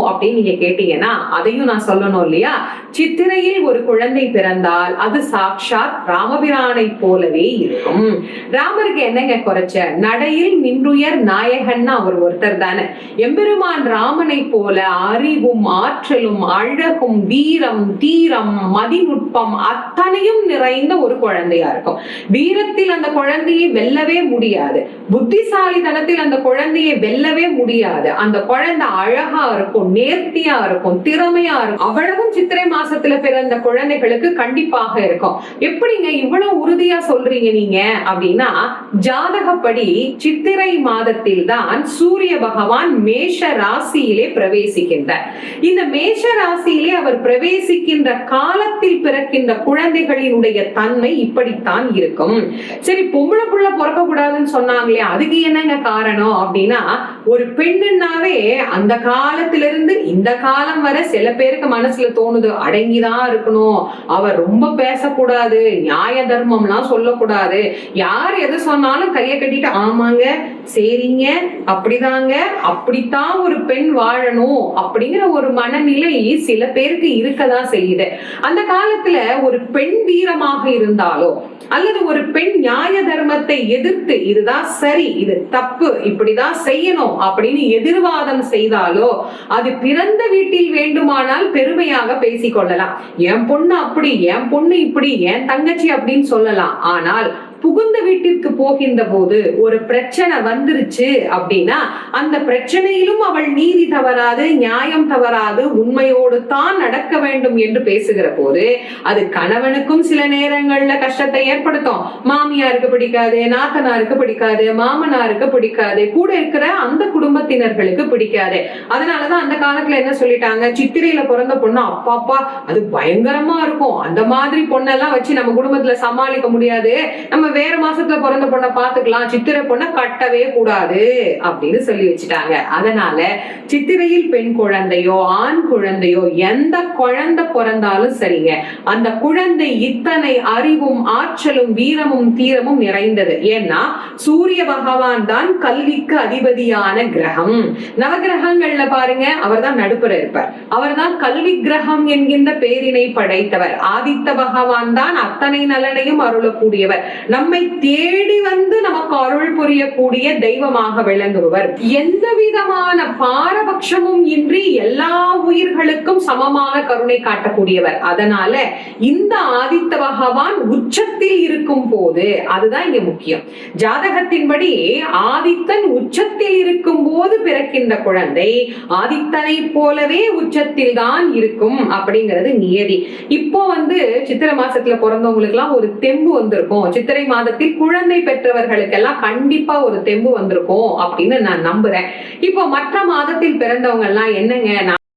அப்படின்னு நீங்க கேட்டீங்கன்னா அதையும் நான் சொல்லணும் இல்லையா? சித்திரையில் ஒரு குழந்தை பிறந்தால் அது சாக்ஷாத் ராமபிரானை போலவே இருக்கும். ராமருக்கு என்னங்க குறைச்ச? நடையில் நின்றுயர் நாயகன் அவர் ஒருத்தர் தானே. எம்பெருமான் ராமனை போல அறிவும் ஆற்றலும் அழகும் வீரம் தீரம் மதிநுட்பம் அத்தனையும் நிறைந்த ஒரு குழந்தையா இருக்கும். வீரத்தில் அந்த குழந்தையை வெல்லவே முடியாது, புத்திசாலித்தனத்தில் அந்த குழந்தையை வெல்லவே முடியாது. அந்த குழந்தை அழகா இருக்கும், நேர்த்தியா இருக்கும், திறமையா இருக்கும். அவ்வளவும் சித்திரை மாசத்துல பிறந்த குழந்தைகளுக்கு கண்டிப்பாக இருக்கும். எப்படிங்க இவ்வளவு உறுதியா சொல்றீங்க நீங்க அப்படின்னா, ஜாதகப்படி சித்திரை மாதத்தில் தான் சூரிய பகவான் மேஷ ராசியிலே பிரவேசிக்கின்றார். இந்த மேஷ ராசியிலே அவர் பிரவேசிக்கின்ற காலத்தில் பிறக்கின்ற குழந்தைகளினுடைய தன்மை இப்படித்தான் இருக்கும். சரி, பொம்பளை புள்ள பிறக்க கூடாதுன்னு சொன்னாங்களே, அதுக்கு என்னங்க காரணம் அப்படின்னா, ஒரு பெண்ணுன்னாவே அந்த காலத்திலிருந்து இந்த காலம் வரை சில பேருக்கு மனசுல தோணுது, அடங்கிதான் இருக்கணும், அவர் ரொம்ப பேசக்கூடாது, நியாய தர்மம் எல்லாம் சொல்லக்கூடாது, யார் எது சொன்னாலும் கையை கட்டிட்டு ஆமாங்க சரிங்க அப்படிதாங்க அப்படித்தான் ஒரு பெண் வாழணும் அப்படிங்கிற ஒரு மனநிலை சில பேருக்கு இருக்கதான் செய்யுது. அந்த காலத்துல ஒரு பெண் வீரமாக இருந்தாலோ அல்லது ஒரு பெண் நியாய தர்மத்தை எதிர்த்து இதுதான் சரி இது தப்பு இப்படிதான் செய்யணும் அப்படின்னு எதிர்வாதம் செய்தாலோ அது பிறந்த வீட்டில் வேண்டுமானால் பெருமையாக பேசிக்கொள்ளலாம். என் பொண்ணு அப்படி, என் பொண்ணு இப்படி, என் தங்கச்சி அப்படின்னு சொல்லலாம். ஆனால் புகுந்த வீட்டிற்கு போகின்ற போது ஒரு பிரச்சனை வந்துருச்சு அப்படின்னா அந்த பிரச்சனையிலும் அவள் நீதி தவறாது, நியாயம் தவறாது, உண்மையோடு தான் நடக்க வேண்டும் என்று பேசுகிற போது அது கணவனுக்கும் சில நேரங்கள்ல கஷ்டத்தை ஏற்படுத்தும். மாமியாருக்கு பிடிக்காது, நாத்தனாருக்கு பிடிக்காது, மாமனாருக்கு பிடிக்காது, கூட இருக்கிற அந்த குடும்பத்தினர்களுக்கு பிடிக்காது. அதனாலதான் அந்த காலத்துல என்ன சொல்லிட்டாங்க, சித்திரையில பிறந்த பொண்ணு அப்பாப்பா அது பயங்கரமா இருக்கும், அந்த மாதிரி பொண்ணெல்லாம் வச்சு நம்ம குடும்பத்துல சமாளிக்க முடியாது, நம்ம வேற மாசத்துல பிறந்த பொண்ணை பாத்துக்கலாம், சித்திரை பொண்ணை கட்டவே கூடாது அப்படின்னு சொல்லி வச்சுட்டாங்க. அதனால சித்திரையில் பெண் குழந்தையோ ஆண் குழந்தையோ எந்த குழந்தை பிறந்தாலும் சரிங்க, அந்த குழந்தை இத்தனை அறிவும் ஆற்றலும் வீரமும் தீரமும் நிறைந்தது. ஏன்னா சூரிய பகவான் தான் கல்விக்கு அதிபதியான கிரகம். நவகிரகங்கள்ல பாருங்க, அவர் தான் நடுப்புற இருப்பார், அவர் தான் கல்வி கிரகம் என்கின்ற பேரினை படைத்தவர். ஆதித்த பகவான் தான் அத்தனை நலனையும் அருளக்கூடியவர், நம்மை தேடி வந்து நமக்கு அருள் புரியக்கூடிய தெய்வமாக விளங்குவர். எந்த விதமான பாரபட்சமும் இன்றி எல்லா உயிர்களுக்கும் சமமாக கருணை காட்டக்கூடியவர். அதனால இந்த ஆதித்த பகவான் உச்சத்தில் இருக்கும் போது, அதுதான் இங்க முக்கியம், ஜாதகத்தின்படி ஆதித்தன் உச்சத்தில் இருக்கும் போது பிறக்கின்ற குழந்தை ஆதித்தனை போலவே உச்சத்தில் தான் இருக்கும் அப்படிங்கிறது நியதி. இப்போ சித்திரை மாசத்துல பிறந்தவங்களுக்கு எல்லாம் ஒரு தெம்பு வந்திருக்கும், சித்திரை மாதத்தில் குழந்தை பெற்றவர்களுக்கெல்லாம் கண்டிப்பா ஒரு தெம்பு வந்திருக்கும் அப்படின்னு நான் நம்புறேன். இப்போ மற்ற மாதத்தில் பிறந்தவங்க எல்லாம் என்னங்க